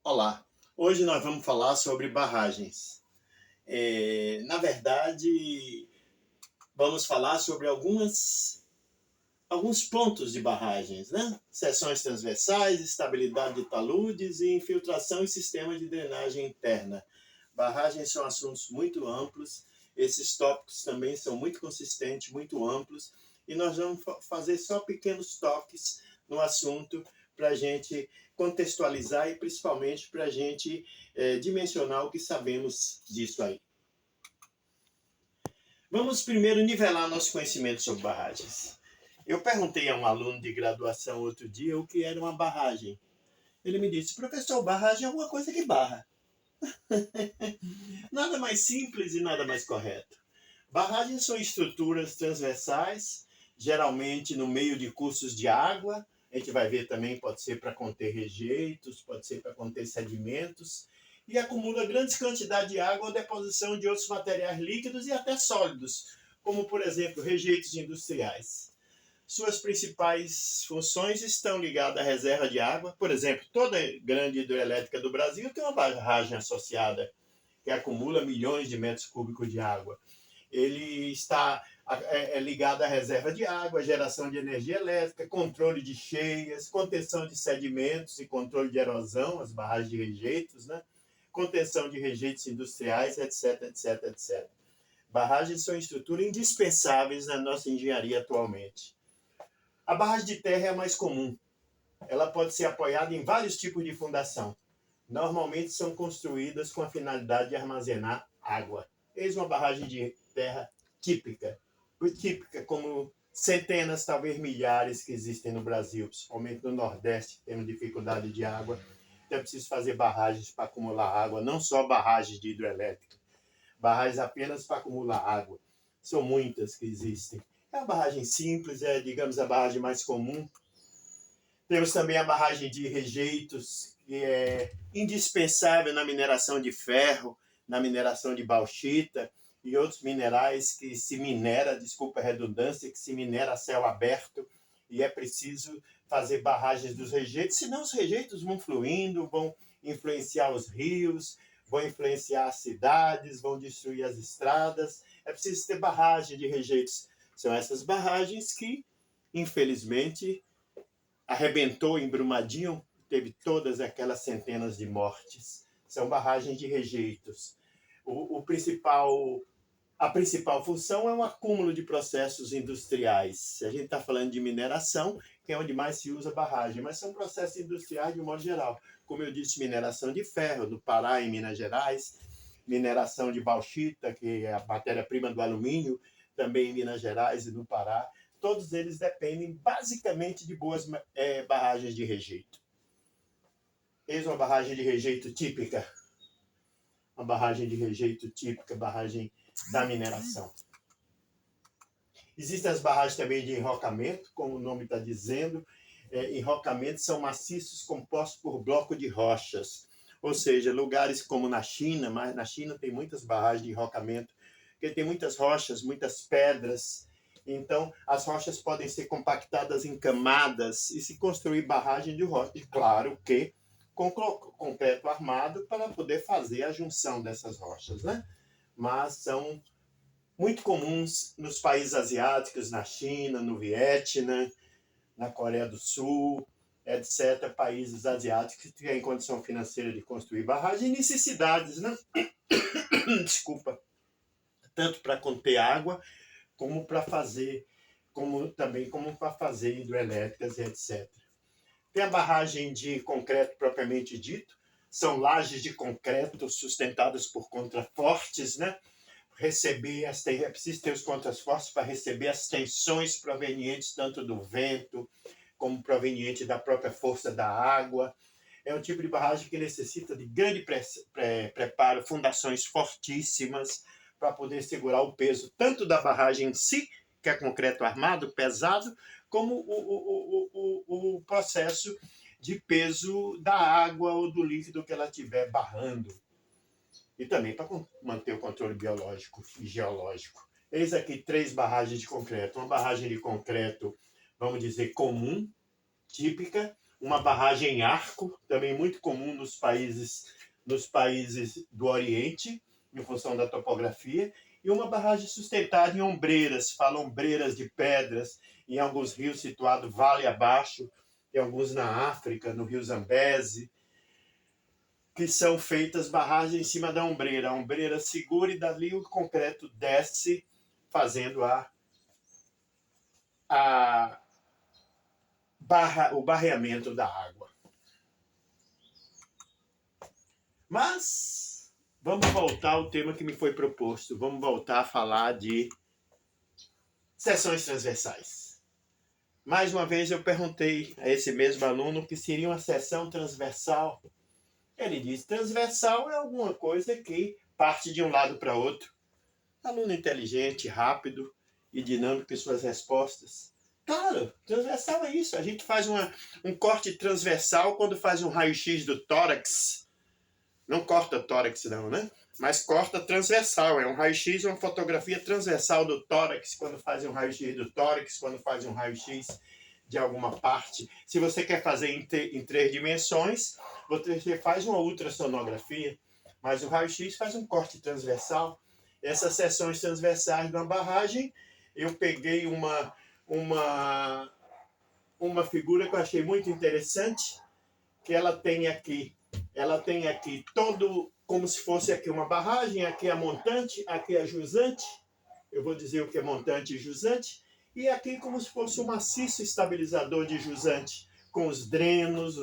Olá, hoje nós vamos falar sobre barragens. Na verdade, vamos falar sobre alguns pontos de barragens, né? Seções transversais, estabilidade de taludes e infiltração e sistema de drenagem interna. Barragens são assuntos muito amplos, esses tópicos também são muito consistentes, muito amplos, e nós vamos fazer só pequenos toques no assunto para a gente contextualizar e principalmente para a gente dimensionar o que sabemos disso aí. Vamos primeiro nivelar nosso conhecimento sobre barragens. Eu perguntei a um aluno de graduação outro dia o que era uma barragem. Ele me disse, professor, barragem é alguma coisa que barra. Nada mais simples e nada mais correto. Barragens são estruturas transversais, geralmente no meio de cursos de água. A gente vai ver também, pode ser para conter rejeitos, pode ser para conter sedimentos, e acumula grandes quantidades de água ou deposição de outros materiais líquidos e até sólidos, como, por exemplo, rejeitos industriais. Suas principais funções estão ligadas à reserva de água. Por exemplo, toda grande hidrelétrica do Brasil tem uma barragem associada, que acumula milhões de metros cúbicos de água. Ele está ligado à reserva de água, geração de energia elétrica, controle de cheias, contenção de sedimentos e controle de erosão, as barragens de rejeitos, né? Contenção de rejeitos industriais, etc, etc, etc. Barragens são estruturas indispensáveis na nossa engenharia atualmente. A barragem de terra é a mais comum. Ela pode ser apoiada em vários tipos de fundação. Normalmente são construídas com a finalidade de armazenar água. Eis uma barragem de terra típica. Típica como centenas, talvez milhares que existem no Brasil, principalmente no Nordeste, temos dificuldade de água. Então é preciso fazer barragens para acumular água, não só barragens de hidrelétrica. Barragens apenas para acumular água. São muitas que existem. É uma barragem simples, digamos, a barragem mais comum. Temos também a barragem de rejeitos, que é indispensável na mineração de ferro, na mineração de bauxita e outros minerais que se minera, desculpa a redundância, que se minera a céu aberto, e é preciso fazer barragens dos rejeitos, senão os rejeitos vão fluindo, vão influenciar os rios, vão influenciar as cidades, vão destruir as estradas. É preciso ter barragem de rejeitos. São essas barragens que, infelizmente, arrebentou em Brumadinho, teve todas aquelas centenas de mortes. São barragens de rejeitos. A principal função é um acúmulo de processos industriais. Se a gente está falando de mineração, que é onde mais se usa barragem, mas são processos industriais de um modo geral. Como eu disse, mineração de ferro, no Pará, em Minas Gerais, mineração de bauxita, que é a matéria-prima do alumínio, também em Minas Gerais e no Pará. Todos eles dependem basicamente de boas barragens de rejeito. Eis uma barragem de rejeito típica. Uma barragem de rejeito típica, barragem da mineração. Existem as barragens também de enrocamento, como o nome está dizendo. Enrocamentos são maciços compostos por bloco de rochas. Ou seja, lugares como na China, mas na China tem muitas barragens de enrocamento, porque tem muitas rochas, muitas pedras. Então, as rochas podem ser compactadas em camadas e se construir barragem de rocha. E claro que com concreto armado para poder fazer a junção dessas rochas, né? Mas são muito comuns nos países asiáticos, na China, no Vietnã, na Coreia do Sul, etc., países asiáticos que têm condição financeira de construir barragem e necessidades, né? Desculpa. Tanto para conter água, como para fazer, como para fazer hidrelétricas e etc. Tem a barragem de concreto propriamente dito, são lajes de concreto sustentadas por contrafortes, né? É preciso ter os contrafortes para receber as tensões provenientes tanto do vento como proveniente da própria força da água. É um tipo de barragem que necessita de grande preparo, fundações fortíssimas para poder segurar o peso tanto da barragem em si, que é concreto armado, pesado, como o processo de peso da água ou do líquido que ela estiver barrando. E também para manter o controle biológico e geológico. Eis aqui 3 barragens de concreto. Uma barragem de concreto, vamos dizer, comum, típica. uma barragem em arco, também muito comum nos países do Oriente, em função da topografia, e uma barragem sustentada em ombreiras, fala ombreiras de pedras, em alguns rios situados vale abaixo, e alguns na África, no rio Zambeze, que são feitas barragens em cima da ombreira. A ombreira segura e dali o concreto desce, fazendo o barreamento da água. Mas vamos voltar ao tema que me foi proposto. Vamos voltar a falar de seções transversais. Mais uma vez eu perguntei a esse mesmo aluno o que seria uma seção transversal. Ele disse: transversal é alguma coisa que parte de um lado para outro. Aluno inteligente, rápido e dinâmico em suas respostas. Claro, transversal é isso. A gente faz um corte transversal quando faz um raio-x do tórax. Não corta tórax não, né? Mas corta transversal. É um raio-x, uma fotografia transversal do tórax, quando faz um raio-x do tórax, quando faz um raio-x de alguma parte. Se você quer fazer em 3 dimensões, você faz uma ultrassonografia, mas o raio-x faz um corte transversal. Essas seções transversais de uma barragem, eu peguei uma figura que eu achei muito interessante, que ela tem aqui todo, como se fosse aqui uma barragem, aqui a montante, aqui a jusante, eu vou dizer o que é montante e jusante, e aqui como se fosse um maciço estabilizador de jusante, com os drenos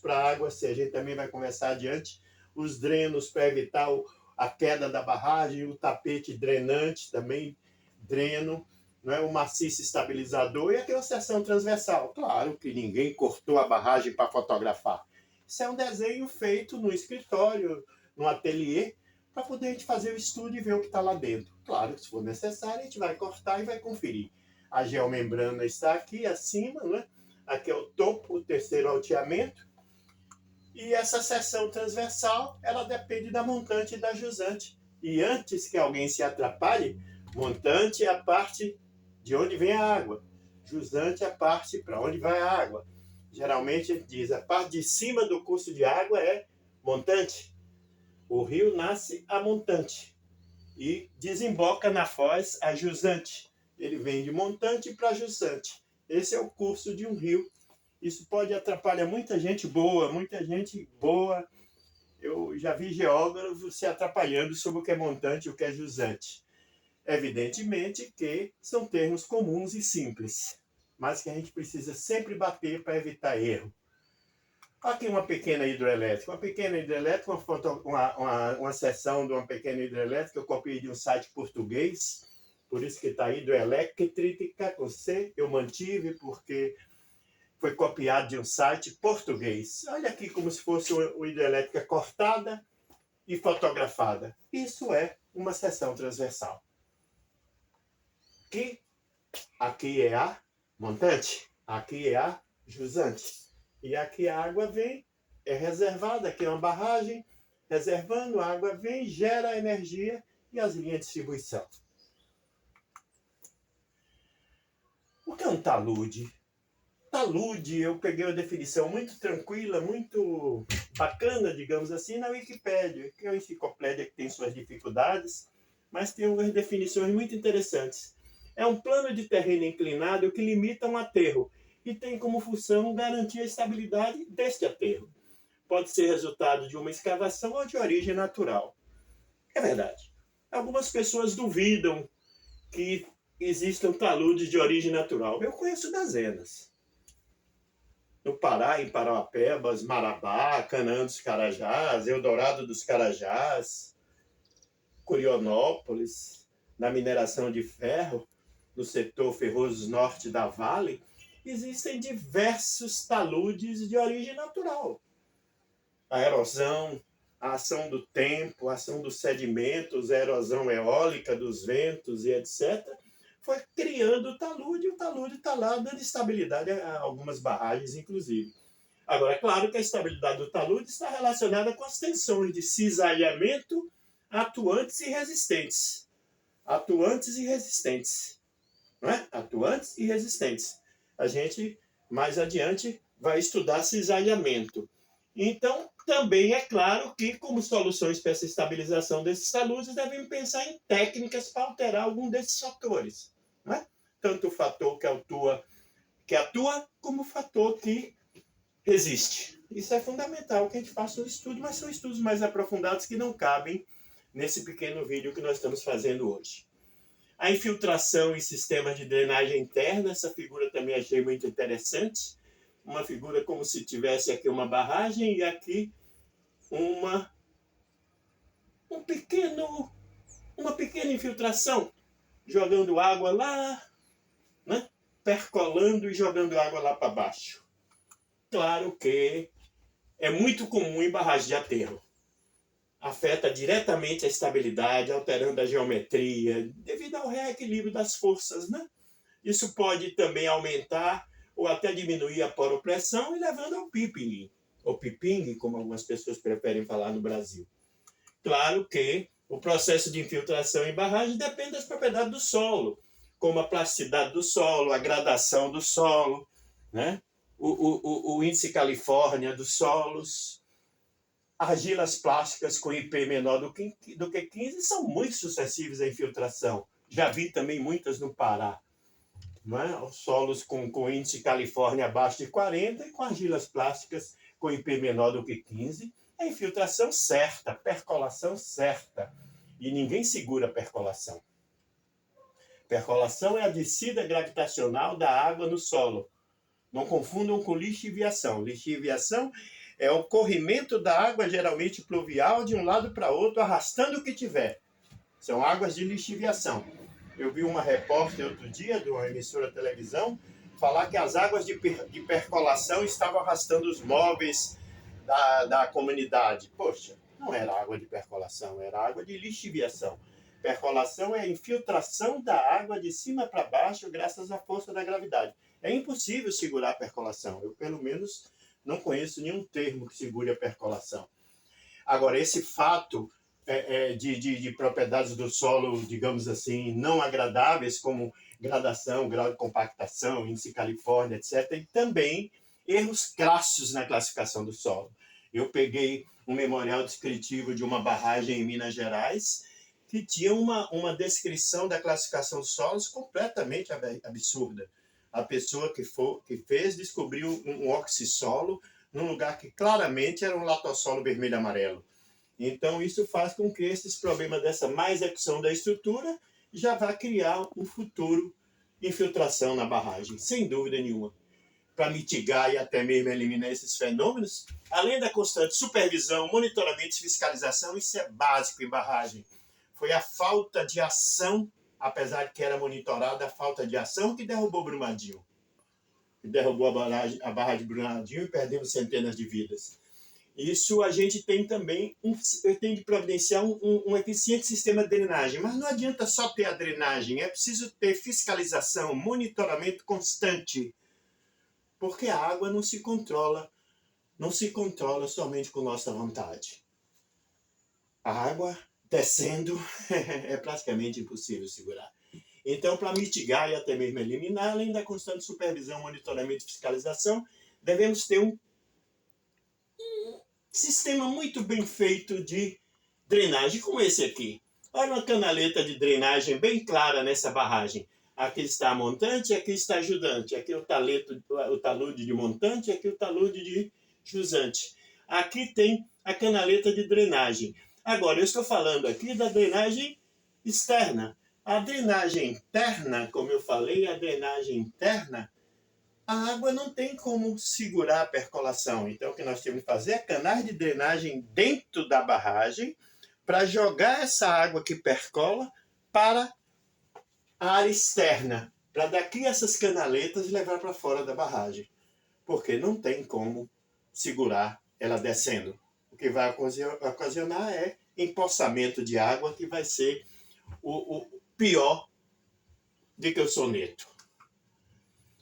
para a água, se a gente também vai conversar adiante, os drenos para evitar a queda da barragem, o tapete drenante também, dreno, né, o maciço estabilizador, e aqui uma seção transversal. Claro que ninguém cortou a barragem para fotografar. Isso é um desenho feito no escritório, no ateliê, para poder a gente fazer o estudo e ver o que está lá dentro. Claro que se for necessário, a gente vai cortar e vai conferir. A geomembrana está aqui acima, né? Aqui é o topo, o terceiro alteamento. E essa seção transversal, ela depende da montante e da jusante. E antes que alguém se atrapalhe, montante é a parte de onde vem a água. Jusante é a parte para onde vai a água. Geralmente a gente diz, a parte de cima do curso de água é montante. O rio nasce a montante e desemboca na foz a jusante. Ele vem de montante para jusante. Esse é o curso de um rio. Isso pode atrapalhar muita gente boa, Eu já vi geógrafos se atrapalhando sobre o que é montante e o que é jusante. Evidentemente que são termos comuns e simples, mas que a gente precisa sempre bater para evitar erro. Aqui uma pequena hidrelétrica. Uma seção de uma pequena hidrelétrica, eu copiei de um site português, por isso que está hidroelétrica com C, eu mantive porque foi copiado de um site português. Olha aqui como se fosse uma hidrelétrica cortada e fotografada. Isso é uma seção transversal. Aqui é a montante, aqui é a jusante. E aqui a água vem, é reservada, aqui é uma barragem, reservando, a água vem, gera energia e as linhas de distribuição. O que é um talude? Talude, eu peguei uma definição muito tranquila, muito bacana, digamos assim, na Wikipédia, que é uma enciclopédia que tem suas dificuldades, mas tem algumas definições muito interessantes. É um plano de terreno inclinado que limita um aterro e tem como função garantir a estabilidade deste aterro. Pode ser resultado de uma escavação ou de origem natural. É verdade. Algumas pessoas duvidam que existam taludes de origem natural. Eu conheço dezenas. No Pará, em Parauapebas, Marabá, Canaã dos Carajás, Eldorado dos Carajás, Curionópolis, na mineração de ferro, no setor ferroso norte da Vale, existem diversos taludes de origem natural. A erosão, a ação do tempo, a ação dos sedimentos, a erosão eólica dos ventos e etc., foi criando o talude, e o talude está lá dando estabilidade a algumas barragens, inclusive. Agora, é claro que a estabilidade do talude está relacionada com as tensões de cisalhamento atuantes e resistentes. Atuantes e resistentes. Não é? Atuantes e resistentes. A gente, mais adiante, vai estudar cisalhamento. Então, também é claro que, como soluções para essa estabilização desses taludes, devemos pensar em técnicas para alterar algum desses fatores. Né? Tanto o fator que atua, como o fator que resiste. Isso é fundamental que a gente faça um estudo, mas são estudos mais aprofundados que não cabem nesse pequeno vídeo que nós estamos fazendo hoje. A infiltração em sistemas de drenagem interna, essa figura também achei muito interessante. Uma figura como se tivesse aqui uma barragem e aqui uma pequena infiltração, jogando água lá, né? Percolando e jogando água lá para baixo. Claro que é muito comum em barragens de aterro. Afeta diretamente a estabilidade, alterando a geometria, devido ao reequilíbrio das forças, né? Isso pode também aumentar ou até diminuir a poropressão e levando ao pipping, ou pipping, como algumas pessoas preferem falar no Brasil. Claro que o processo de infiltração em barragem depende das propriedades do solo, como a plasticidade do solo, a gradação do solo, né? o índice Califórnia dos solos. Argilas plásticas com IP menor do que 15 são muito suscetíveis à infiltração. Já vi também muitas no Pará. Não é? Os solos com índice Califórnia abaixo de 40 e com argilas plásticas com IP menor do que 15. É infiltração certa, percolação certa. E ninguém segura a percolação. Percolação é a descida gravitacional da água no solo. Não confundam com lixiviação. Lixiviação é o corrimento da água, geralmente pluvial, de um lado para outro, arrastando o que tiver. São águas de lixiviação. Eu vi uma repórter outro dia, de uma emissora de televisão, falar que as águas de percolação estavam arrastando os móveis da comunidade. Poxa, não era água de percolação, era água de lixiviação. Percolação é a infiltração da água de cima para baixo graças à força da gravidade. É impossível segurar a percolação. Eu, pelo menos, não conheço nenhum termo que segure a percolação. Agora, esse fato de propriedades do solo, digamos assim, não agradáveis, como gradação, grau de compactação, índice Califórnia, etc., e também erros crassos na classificação do solo. Eu peguei um memorial descritivo de uma barragem em Minas Gerais que tinha uma descrição da classificação dos solos completamente absurda. A pessoa que fez descobriu um oxissolo num lugar que claramente era um latossolo vermelho-amarelo. Então, isso faz com que esses problemas dessa má execução da estrutura já vá criar um futuro infiltração na barragem, sem dúvida nenhuma. Para mitigar e até mesmo eliminar esses fenômenos, além da constante supervisão, monitoramento e fiscalização, isso é básico em barragem. Foi a falta de ação, apesar de que era monitorada, a falta de ação que derrubou Brumadinho. Que derrubou a barragem de Brumadinho e perdemos centenas de vidas. Isso a gente tem também, tem de providenciar um eficiente sistema de drenagem. Mas não adianta só ter a drenagem, é preciso ter fiscalização, monitoramento constante. Porque a água não se controla somente com nossa vontade. A água descendo é praticamente impossível segurar. Então, para mitigar e até mesmo eliminar, além da constante supervisão, monitoramento e fiscalização, devemos ter um sistema muito bem feito de drenagem, como esse aqui. Olha uma canaleta de drenagem bem clara nessa barragem. Aqui está a montante, aqui está a ajudante. Aqui o talude de montante, aqui o talude de jusante. Aqui tem a canaleta de drenagem. Agora, eu estou falando aqui da drenagem externa. A drenagem interna, como eu falei, a drenagem interna, a água não tem como segurar a percolação. Então, o que nós temos que fazer é canais de drenagem dentro da barragem para jogar essa água que percola para a área externa, para daqui essas canaletas levar para fora da barragem. Porque não tem como segurar ela descendo. O que vai ocasionar é empoçamento de água, que vai ser o pior do que o soneto.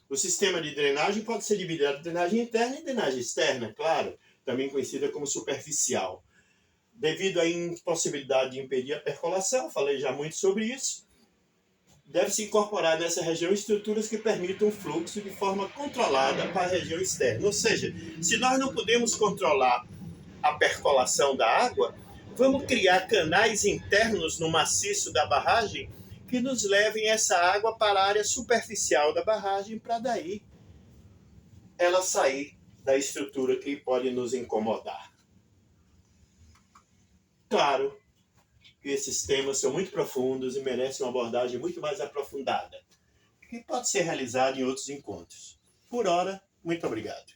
O sistema de drenagem pode ser dividido em drenagem interna e drenagem externa, claro, também conhecida como superficial. Devido à impossibilidade de impedir a percolação, falei já muito sobre isso, deve-se incorporar nessa região estruturas que permitam o fluxo de forma controlada para a região externa. Ou seja, se nós não podemos controlar a percolação da água, vamos criar canais internos no maciço da barragem que nos levem essa água para a área superficial da barragem, para daí ela sair da estrutura que pode nos incomodar. Claro que esses temas são muito profundos e merecem uma abordagem muito mais aprofundada, que pode ser realizada em outros encontros. Por ora, muito obrigado.